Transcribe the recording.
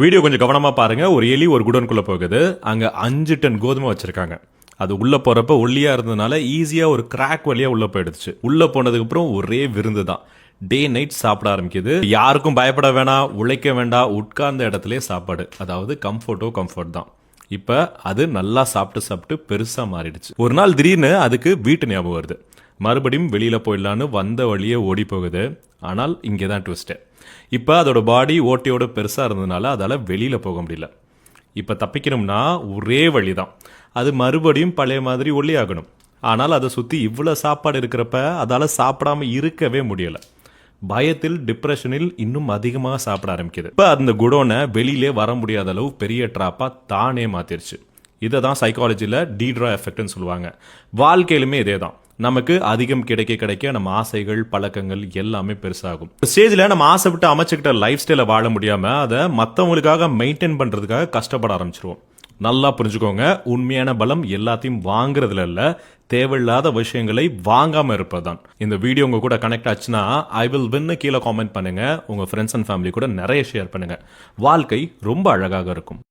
Video கொஞ்சம் கவனமா பாருங்க. ஒரு எலி ஒரு குடோன்குள்ள போகுது. அங்க 5 டன் கோதுமை வச்சிருக்காங்க. அது உள்ள போறப்ப ஒல்லியா இருந்ததுனால ஈஸியா ஒரு கிராக் வழியா உள்ள போயிடுச்சு. உள்ள போனதுக்கு அப்புறம் ஒரே விருந்து தான். டே நைட் சாப்பிட ஆரம்பிக்குது. யாருக்கும் பயப்பட வேணாம், உழைக்க வேண்டாம், உட்கார்ந்த இடத்துலயே சாப்பாடு. அதாவது கம்ஃபர்ட் தான். இப்ப அது நல்லா சாப்பிட்டு சாப்பிட்டு பெருசா மாறிடுச்சு. ஒரு நாள் திடீர்னு அதுக்கு வீட்டு ஞாபகம் வருது. மறுபடியும் வெளியில போயிடலான்னு வந்த வழியே ஓடி போகுது. ஆனால் இங்கேதான் ட்விஸ்ட். இப்போ அதோட பாடி ஓட்டையோட பெருசா இருந்ததுனால அதால வெளியில போக முடியல. இப்போ தப்பிக்கணும்னா ஒரே வழிதான். அது மறுபடியும் பழைய மாதிரி ஒல்லியாகணும். ஆனால் அதை சுத்தி இவ்வளவு சாப்பாடு இருக்கிறப்ப அதால சாப்பிடாம இருக்கவே முடியல. பயத்தில் டிப்ரெஷனில் இன்னும் அதிகமாக சாப்பிட ஆரம்பிக்குது. இப்போ அந்த குடோனை வெளியிலே வர முடியாத அளவு பெரிய ட்ராப்பா தானே மாத்திருச்சு. இதை தான் சைக்காலஜியில் டீட்ரா எஃபெக்ட்னு சொல்லுவாங்க. வாழ்க்கையிலுமே இதே தான். நமக்கு அதிகம் கிடைக்க நம்ம ஆசைகள் பழக்கங்கள் எல்லாமே பெருசாகும். ஸ்டேஜில் நம்ம ஆசைப்பட்டு அமைச்சுக்கிட்ட லைஃப் ஸ்டைலை வாழ முடியாம அதை மற்றவங்களுக்காக மெயின்டைன் பண்றதுக்காக கஷ்டப்பட ஆரம்பிச்சிருவோம். நல்லா புரிஞ்சுக்கோங்க, உண்மையான பலம் எல்லாத்தையும் வாங்குறதுல இல்ல, தேவையில்லாத விஷயங்களை வாங்காம இருப்பதுதான். இந்த வீடியோ உங்க கூட கனெக்ட் ஆச்சுன்னா ஐ வில் வின் கீழே காமெண்ட் பண்ணுங்க. உங்க ஃப்ரெண்ட்ஸ் அண்ட் ஃபேமிலி கூட நிறைய ஷேர் பண்ணுங்க. வாழ்க்கை ரொம்ப அழகாக இருக்கும்.